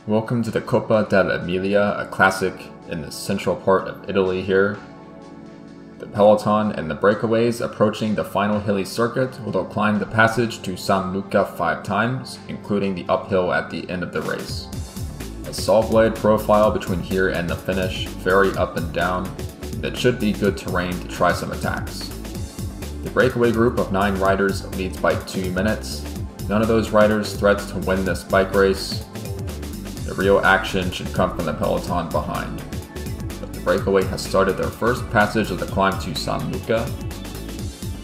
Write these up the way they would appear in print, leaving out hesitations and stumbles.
Welcome to the Coppa dell'Emilia, a classic in the central part of Italy here. The peloton and the breakaways approaching the final hilly circuit will climb the passage to San Luca 5 times, including the uphill at the end of the race. A saw blade profile between here and the finish, very up and down, that should be good terrain to try some attacks. The breakaway group of 9 riders leads by 2 minutes. None of those riders threats to win this bike race. The real action should come from the peloton behind. But the breakaway has started their first passage of the climb to San Luca.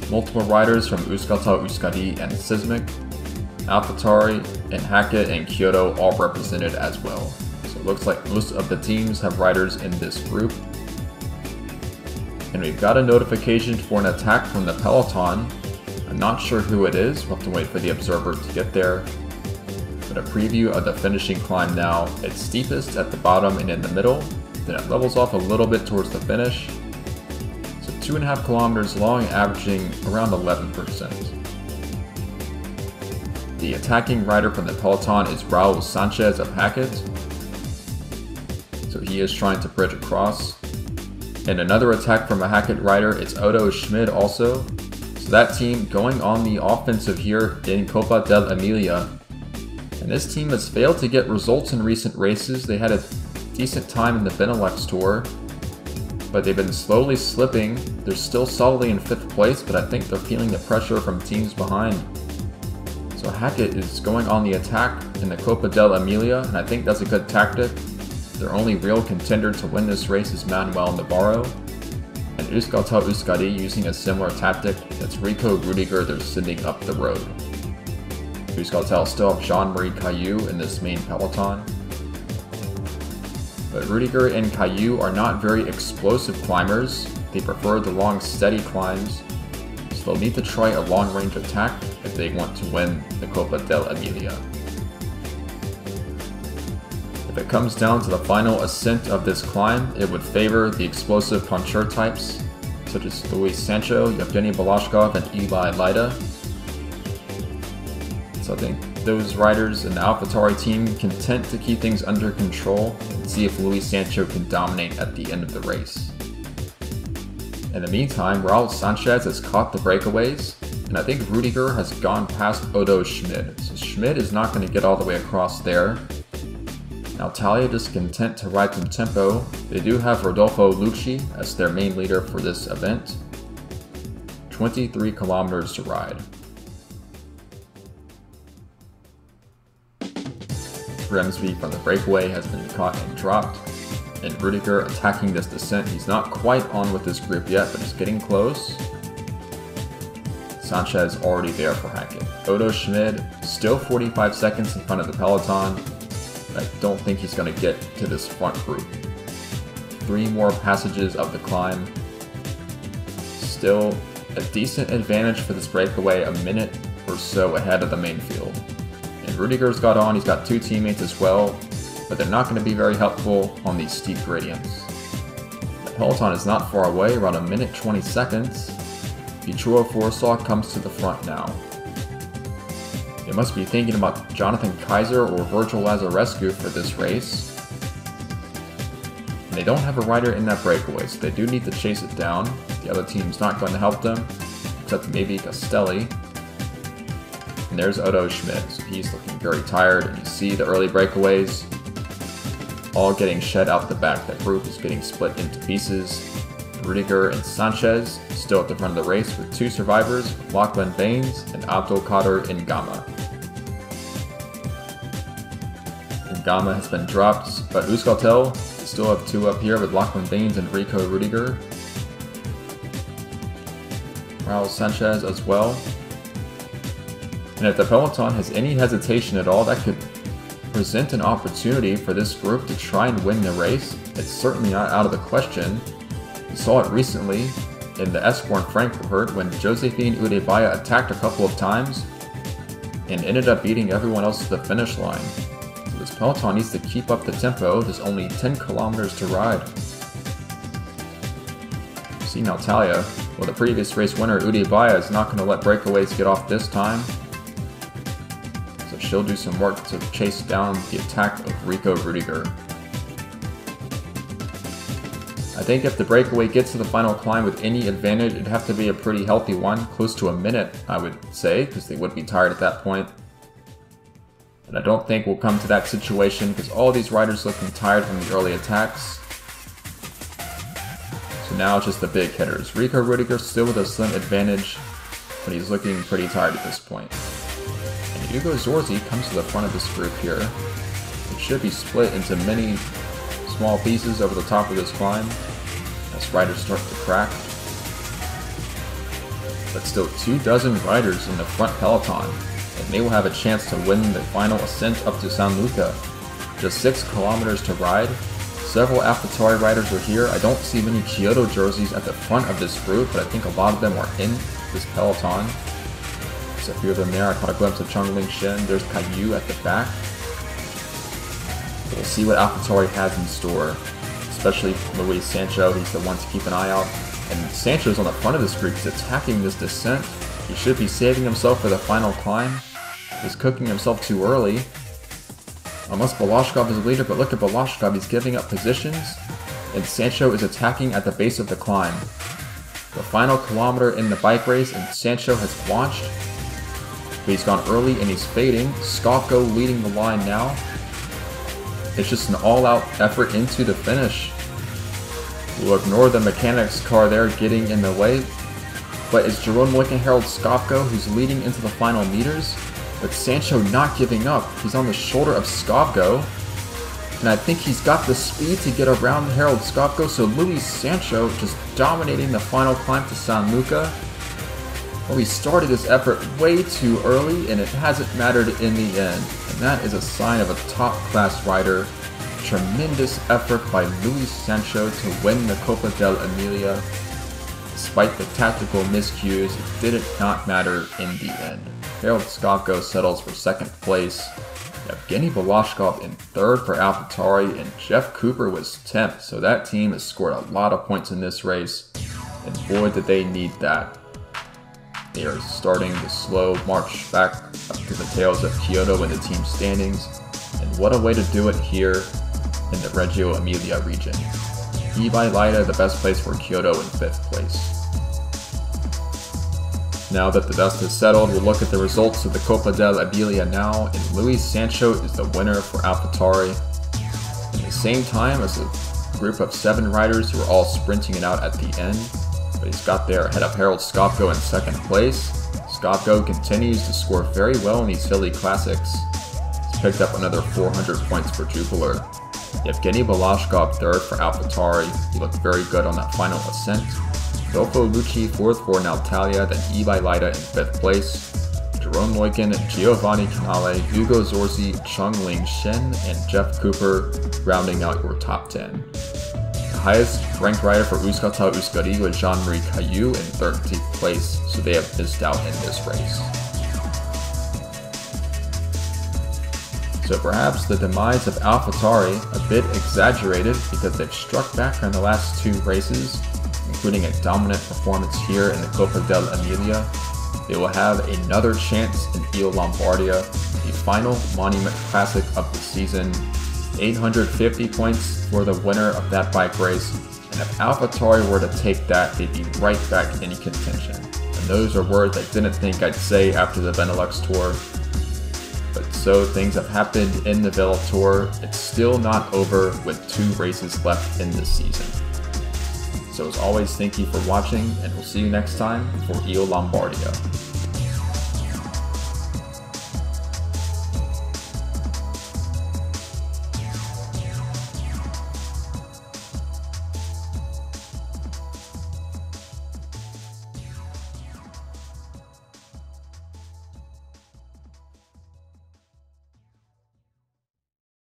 Multiple riders from Euskaltel Euskadi and Sismic, AlphaTauri, and Hackett and Kyoto all represented as well. So it looks like most of the teams have riders in this group. And we've got a notification for an attack from the peloton. I'm not sure who it is, we'll have to wait for the observer to get there. But a preview of the finishing climb now. It's steepest at the bottom and in the middle, then it levels off a little bit towards the finish. So 2.5 kilometers long, averaging around 11%. The attacking rider from the peloton is Raul Sanchez of Hackett. So he is trying to bridge across. And another attack from a Hackett rider, it's Odo Schmid also. So that team going on the offensive here in Coppa dell'Emilia. And this team has failed to get results in recent races. They had a decent time in the Benelux Tour, but they've been slowly slipping. They're still solidly in 5th place, but I think they're feeling the pressure from teams behind. So Hackett is going on the attack in the Coppa dell'Emilia, and I think that's a good tactic. Their only real contender to win this race is Manuel Navarro, and Euskaltel Euskadi using a similar tactic. That's Rico Rudiger they're sending up the road. Euskaltel still have Jean-Marie Caillou in this main peloton. But Rudiger and Caillou are not very explosive climbers. They prefer the long, steady climbs, so they'll need to try a long-range attack if they want to win the Coppa dell'Emilia. If it comes down to the final ascent of this climb, it would favor the explosive puncher types, such as Luis Sancho, Yevgeny Balashkov, and Eli Lida. So I think those riders in the AlphaTauri team content to keep things under control and see if Luis Sancho can dominate at the end of the race. In the meantime, Raul Sanchez has caught the breakaways, and I think Rudiger has gone past Odo Schmid. So Schmid is not going to get all the way across there. Now Talia is content to ride some tempo. They do have Rodolfo Lucci as their main leader for this event. 23 kilometers to ride. Grimsby from the breakaway has been caught and dropped, and Rudiger attacking this descent. He's not quite on with this group yet, but he's getting close. Sanchez already there for Hackett. Odo Schmid still 45 seconds in front of the peloton. I don't think he's going to get to this front group. 3 more passages of the climb. Still a decent advantage for this breakaway, a minute or so ahead of the main field. And Rudiger's got on, he's got 2 teammates as well, but they're not going to be very helpful on these steep gradients. The peloton is not far away, around 1 minute 20 seconds. Pichuo Forsaw comes to the front now. They must be thinking about Jonathan Kaiser or Virgil Lazarescu for this race. And they don't have a rider in that breakaway, so they do need to chase it down. The other team's not going to help them, except maybe Castelli. And there's Odo Schmid, so he's looking very tired, and you see the early breakaways all getting shed out the back. That group is getting split into pieces. Rudiger and Sanchez still at the front of the race with 2 survivors, Lachlan Baines and Abdulkader Ngama. Ngama has been dropped, but Euskaltel still have 2 up here with Lachlan Baines and Rico Rudiger. Raul Sanchez as well. And if the peloton has any hesitation at all, that could present an opportunity for this group to try and win the race. It's certainly not out of the question. We saw it recently in the Eschborn Frankfurt when Josephine Udebaya attacked a couple of times and ended up beating everyone else to the finish line. So this peloton needs to keep up the tempo. There's only 10 kilometers to ride. See now Talia, well, the previous race winner Udebaya is not going to let breakaways get off this time. she'll do some work to chase down the attack of Rico Rudiger. I think if the breakaway gets to the final climb with any advantage, it'd have to be a pretty healthy one, close to a minute, I would say, because they would be tired at that point. But I don't think we'll come to that situation because all these riders looking tired from the early attacks. So now it's just the big hitters. Rico Rudiger still with a slim advantage, but he's looking pretty tired at this point. And Hugo Zorzi comes to the front of this group here. It should be split into many small pieces over the top of this climb as riders start to crack. But still 24 riders in the front peloton, and they will have a chance to win the final ascent up to San Luca. Just 6 kilometers to ride. Several AlphaTauri riders are here. I don't see many Kyoto jerseys at the front of this group, but I think a lot of them are in this peloton. There's a few of them there. I caught a glimpse of Chongling Shen. There's Caillou at the back. We'll see what AlphaTauri has in store, especially Luis Sancho. He's the one to keep an eye out. And Sancho's on the front of this group. He's attacking this descent. He should be saving himself for the final climb. He's cooking himself too early. Unless Balashkov is a leader, but look at Balashkov. He's giving up positions, and Sancho is attacking at the base of the climb. The final kilometer in the bike race, and Sancho has launched. But he's gone early and he's fading. Skopko leading the line now. It's just an all-out effort into the finish. We'll ignore the mechanics car there getting in the way. But it's Jerome Moik and Harold Skopko who's leading into the final meters. But Sancho not giving up. He's on the shoulder of Skopko. And I think he's got the speed to get around Harold Skopko. So Luis Sancho just dominating the final climb to San Luca. Well, he started this effort way too early and it hasn't mattered in the end. And that is a sign of a top-class rider. Tremendous effort by Luis Sancho to win the Coppa dell'Emilia. Despite the tactical miscues, it did not matter in the end. Harold Skopko settles for 2nd place. Evgeny Balashkov in 3rd for AlphaTauri, and Jeff Cooper was 10th. So that team has scored a lot of points in this race, and boy did they need that. They are starting the slow march back up to the tails of Kyoto in the team standings, and what a way to do it here in the Reggio Emilia region. Ibai Leida the best place for Kyoto in 5th place. Now that the dust has settled, we'll look at the results of the Coppa dell'Emilia now, and Luis Sancho is the winner for AlphaTauri. At the same time as a group of 7 riders who are all sprinting it out at the end, but he's got there ahead of Harold Skopko in 2nd place. Skopko continues to score very well in these Philly Classics. He's picked up another 400 points for Jupiler. Evgeny Balashkov 3rd for AlphaTauri. He looked very good on that final ascent. Dolfo Lucci 4th for Natalia, then Ibai Leida in 5th place. Jerome Moikin, Giovanni Canale, Hugo Zorzi, Chongling Shen, and Jeff Cooper rounding out your top 10. The highest ranked rider for Euskaltel Euskadi was Jean-Marie Caillou in 13th place, so they have missed out in this race. So perhaps the demise of AlphaTauri a bit exaggerated because they've struck back from the last 2 races, including a dominant performance here in the Coppa dell'Emilia. They will have another chance in Il Lombardia, the final Monument Classic of the season. 850 points for the winner of that bike race, and if AlphaTauri were to take that, they'd be right back in contention. And those are words I didn't think I'd say after the Benelux Tour. But so things have happened in the VeloTour. It's still not over with 2 races left in the season. So as always, thank you for watching, and we'll see you next time for Il Lombardia.